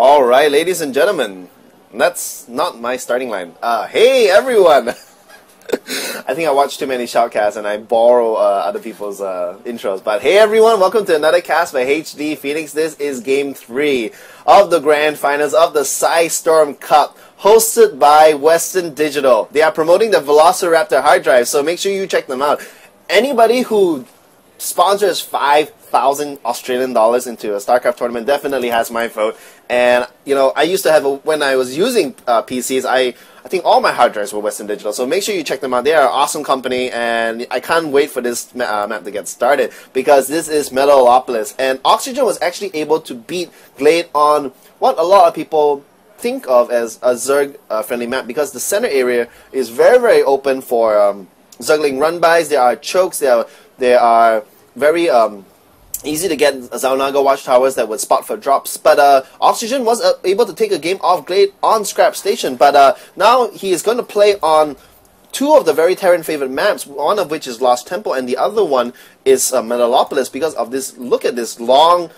All right, ladies and gentlemen, that's not my starting line. Hey, everyone! I think I watch too many shoutcasts and I borrow other people's intros. But hey, everyone, welcome to another cast by HD Phoenix. This is Game 3 of the Grand Finals of the PsiStorm Cup, hosted by Western Digital. They are promoting the Velociraptor hard drive, so make sure you check them out. Anybody who sponsors 5,000 Australian dollars into a StarCraft tournament definitely has my vote. And, you know, I used to have, when I was using PCs, I think all my hard drives were Western Digital. So make sure you check them out. They are an awesome company, and I can't wait for this map to get started, because this is Metalopolis. And Oxygen was actually able to beat Glade on what a lot of people think of as a Zerg friendly map, because the center area is very, very open for Zergling run-bys. There are chokes, there are very easy to get Zaunaga watchtowers that would spot for drops, but Oxygen was able to take a game off Glade on Scrap Station, but now he is going to play on two of the very Terran favorite maps, one of which is Lost Temple, and the other one is Metalopolis, because of this. Look at this long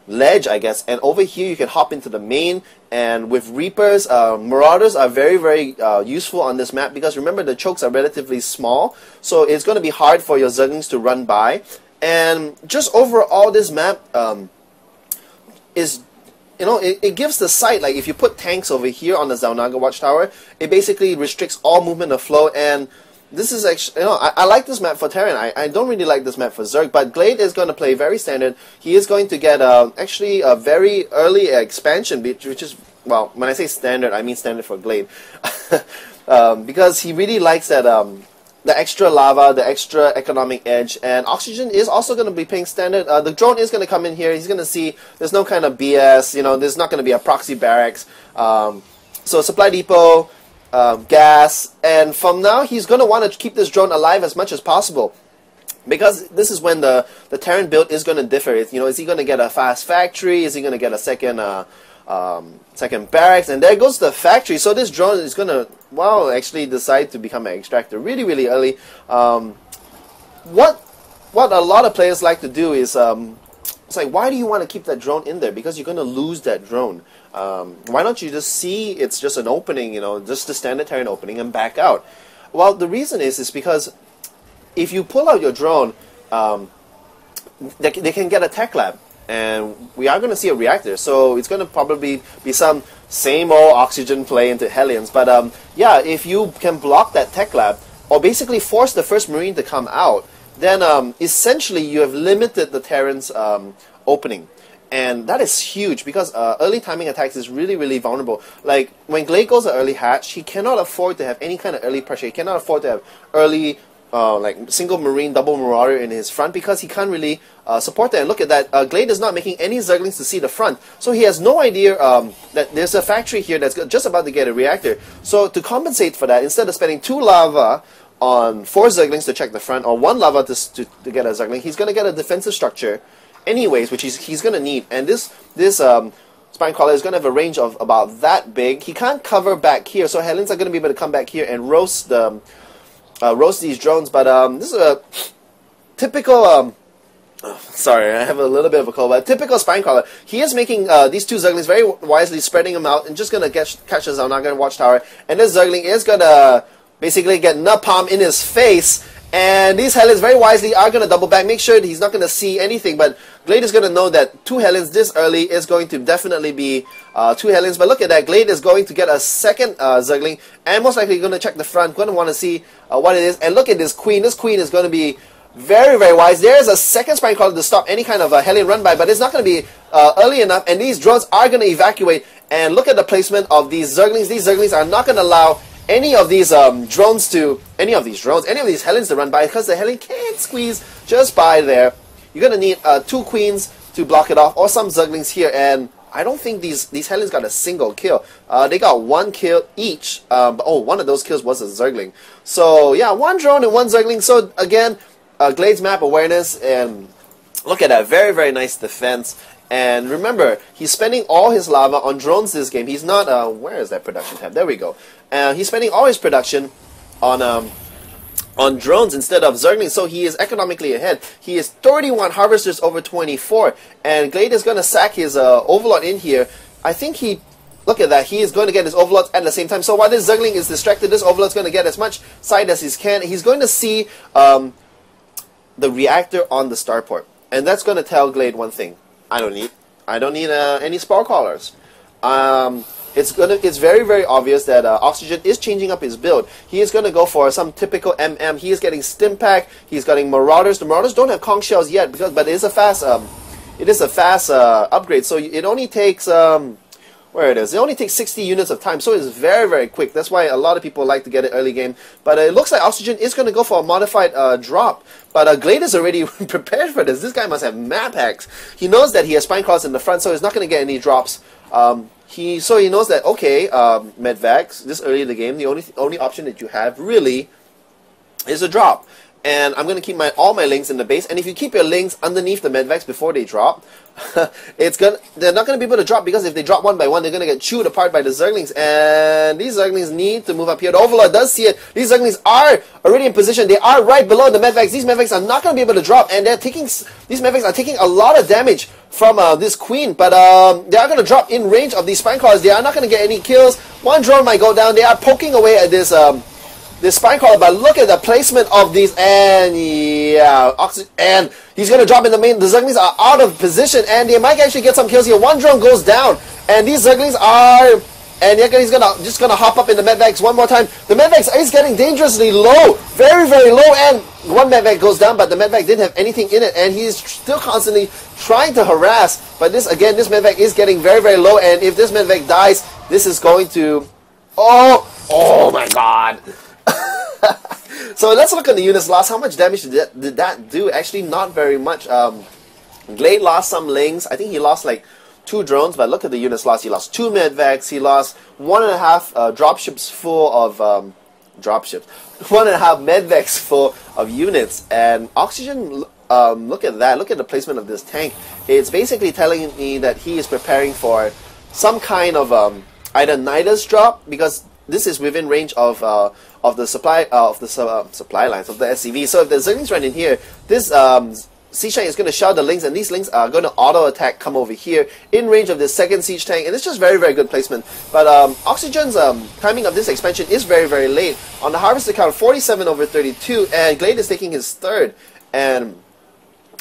ledge, I guess, and over here you can hop into the main, and with Reapers, Marauders are very, very useful on this map, because remember, the chokes are relatively small, so it's going to be hard for your Zerglings to run by. And just overall, this map is, you know, it gives the sight, like if you put tanks over here on the Zaunaga watchtower, it basically restricts all movement of flow. And this is actually, you know, I like this map for Terran. I don't really like this map for Zerg, but Glade is going to play very standard. He is going to get actually a very early expansion, which is, well, when I say standard, I mean standard for Glade, because he really likes that the extra lava, the extra economic edge, and Oxygen is also going to be playing standard. The drone is going to come in here. He's going to see there's no kind of BS. You know, there's not going to be a proxy barracks. So supply depot, gas, and from now he's going to want to keep this drone alive as much as possible, because this is when the Terran build is going to differ. You know, is he going to get a fast factory? Is he going to get a second second barracks? And there goes the factory. So this drone is going to, well, actually decide to become an extractor really, really early. What a lot of players like to do is, it's like, why do you want to keep that drone in there? Because you're going to lose that drone. Why don't you just see it's just an opening, you know, just the standard Terran opening, and back out? Well, the reason is because if you pull out your drone, they can get a tech lab. And we are going to see a reactor, so it's going to probably be some same old Oxygen play into Hellions. But yeah, if you can block that tech lab, or basically force the first Marine to come out, then essentially you have limited the Terran's opening. And that is huge, because early timing attacks is really, really vulnerable. Like, when Glade goes an early hatch, he cannot afford to have any kind of early pressure. He cannot afford to have early like single Marine, double Marauder in his front, because he can't really support that. And look at that, Glade is not making any Zerglings to see the front, so he has no idea that there's a factory here that's just about to get a reactor. So to compensate for that, instead of spending 2 lava on 4 Zerglings to check the front, or 1 lava to get a Zergling, he's going to get a defensive structure anyways, which he's going to need. And this Spinecrawler is going to have a range of about that big. He can't cover back here, so Hellions are going to be able to come back here and roast these drones. But this is a typical sorry, I have a little bit of a cold, but typical Spinecrawler. He is making these 2 Zerglings very wisely, spreading them out, and just going to catch a Zaunaga watchtower. And this Zergling is going to basically get napalm in his face. And these Hellions very wisely are going to double back, make sure that he's not going to see anything. But Glade is going to know that 2 Hellions this early is going to definitely be 2 Hellions. But look at that, Glade is going to get a second Zergling, and most likely going to check the front, going to want to see what it is. And look at this Queen. This Queen is going to be very, very wise. There is a second Spinecrawler to stop any kind of a Hellion run by, but it's not going to be early enough, and these drones are going to evacuate. And look at the placement of these Zerglings. These Zerglings are not going to allow any of these Hellions to run by, because the Hellion can't squeeze just by there. You're going to need 2 Queens to block it off, or some Zerglings here, and I don't think these Hellions got a single kill. They got 1 kill each. Oh, one of those kills was a Zergling. So yeah, 1 drone and 1 Zergling. So again, Glade's map awareness, and look at that, very, very nice defense. And remember, he's spending all his lava on drones this game. He's not, where is that production tab? There we go. He's spending all his production on on drones instead of Zerglings, so he is economically ahead. He is 31 harvesters over 24, and Glade is going to sack his Overlord in here. I think he, look at that, he is going to get his Overlord at the same time. So while this Zergling is distracted, this Overlord's going to get as much side as he can. He's going to see the reactor on the starport, and that's going to tell Glade one thing: I don't need any spell callers. It's very, very obvious that Oxygen is changing up his build. He is going to go for some typical MM. He is getting Stimpak. He's getting Marauders. The Marauders don't have Conch Shells yet, but it is a fast upgrade. So it only takes where it is. It only takes 60 units of time, so it's very, very quick. That's why a lot of people like to get it early game. But it looks like Oxygen is going to go for a modified drop. But Glade is already prepared for this. This guy must have map hacks. He knows that he has Spineclaws in the front, so he's not going to get any drops. He knows that, okay, Medvacs, this early in the game, the only option that you have really is a drop. And I'm going to keep all my links in the base. And if you keep your links underneath the Medvacs before they drop, they're not going to be able to drop, because if they drop one by one, they're going to get chewed apart by the Zerglings. And these Zerglings need to move up here. The Overlord does see it. These Zerglings are already in position. They are right below the Medvacs. These Medvacs are not going to be able to drop. And these Medvacs are taking a lot of damage from this Queen. But they are going to drop in range of these Spineclaws. They are not going to get any kills. One drone might go down. They are poking away at this Spineclaw, but look at the placement of these, and yeah, and he's going to drop in the main. The Zerglings are out of position, and they might actually get some kills here. One drone goes down, and these Zerglings are, and he's just gonna hop up in the Medvacs one more time. The Medvacs is getting dangerously low, very, very low, and one Medvac goes down, but the Medvac didn't have anything in it, and he's still constantly trying to harass. But this Medvac is getting very, very low, and if this Medvac dies, this is going to, oh my God. So let's look at the units lost. How much damage did that do? Actually, not very much. Glade lost some links. I think he lost like 2 drones, but look at the units lost. He lost 2 Medvacs. He lost 1.5 dropships full of 1.5 Medvacs full of units. And Oxygen, look at that. Look at the placement of this tank. It's basically telling me that he is preparing for some kind of either Nidus drop, because this is within range of the supply supply lines of the SCV. So if the Zerglings run in here, this Siege Tank is going to shout the links, and these links are going to auto attack, come over here in range of the second Siege Tank, and it's just very, very good placement. But Oxygen's timing of this expansion is very, very late. On the harvester count, 47 over 32, and Glade is taking his third. And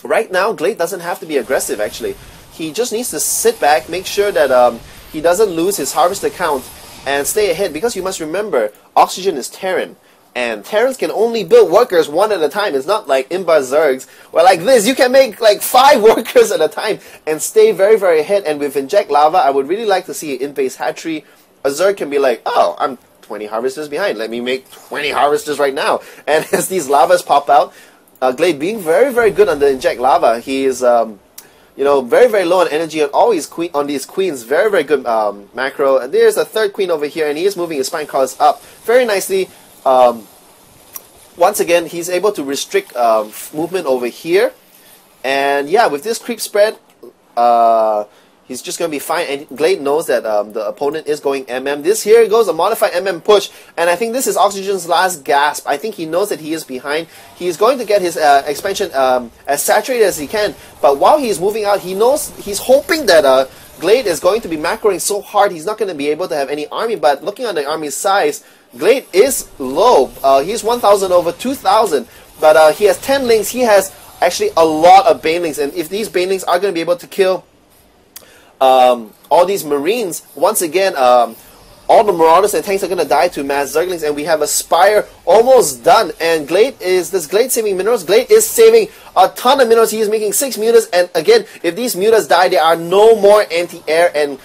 right now, Glade doesn't have to be aggressive. Actually, he just needs to sit back, make sure that he doesn't lose his harvester count, and stay ahead, because you must remember, Oxygen is Terran, and Terrans can only build workers one at a time. It's not like Imba Zergs, where like this, you can make like 5 workers at a time, and stay very, very ahead. And with Inject Lava, I would really like to see an in-base hatchery. A Zerg can be like, oh, I'm 20 harvesters behind, let me make 20 harvesters right now. And as these lavas pop out, Glade being very, very good on the Inject Lava, he is very, very low on energy on these queens. Very, very good macro. And there's a third queen over here, and he is moving his Spineclaws up very nicely. Once again, he's able to restrict movement over here. And yeah, with this creep spread, he's just going to be fine. And Glade knows that the opponent is going MM. Here goes a modified MM push. And I think this is Oxygen's last gasp. I think he knows that he is behind. He's going to get his expansion as saturated as he can. But while he's moving out, he's hoping that Glade is going to be macroing so hard he's not going to be able to have any army. But looking at the army size, Glade is low. He's 1,000 over 2,000. But he has 10 links. He has actually a lot of banelings. And if these banelings are going to be able to kill all these Marines, once again, all the Marauders and tanks are going to die to mass Zerglings, and we have a Spire almost done. And does Glade saving minerals? Glade is saving a ton of minerals. He is making 6 mutas, and again, if these mutas die, there are no more anti-air, and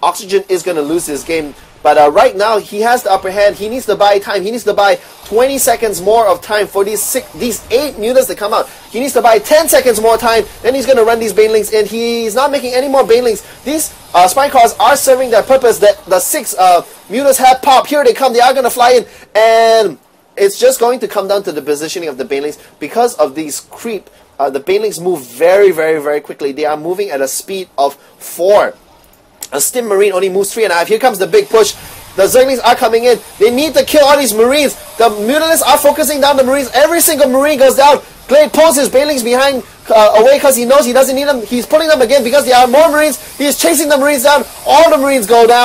Oxygen is going to lose this game. But right now, he has the upper hand. He needs to buy time. He needs to buy 20 seconds more of time for these 8 mutas to come out. He needs to buy 10 seconds more time. Then he's going to run these banelings in. He's not making any more banelings. These Spineclaws are serving their purpose. That the 6 mutas have popped. Here they come. They are going to fly in. And it's just going to come down to the positioning of the banelings. Because of these creep, the banelings move very, very, very quickly. They are moving at a speed of 4. A Stim Marine only moves 3.5. Here comes the big push. The Zerglings are coming in. They need to kill all these Marines. The Mutalisks are focusing down the Marines. Every single Marine goes down. Glade pulls his Bailings behind away because he knows he doesn't need them. He's pulling them again because there are more Marines. He's chasing the Marines down. All the Marines go down.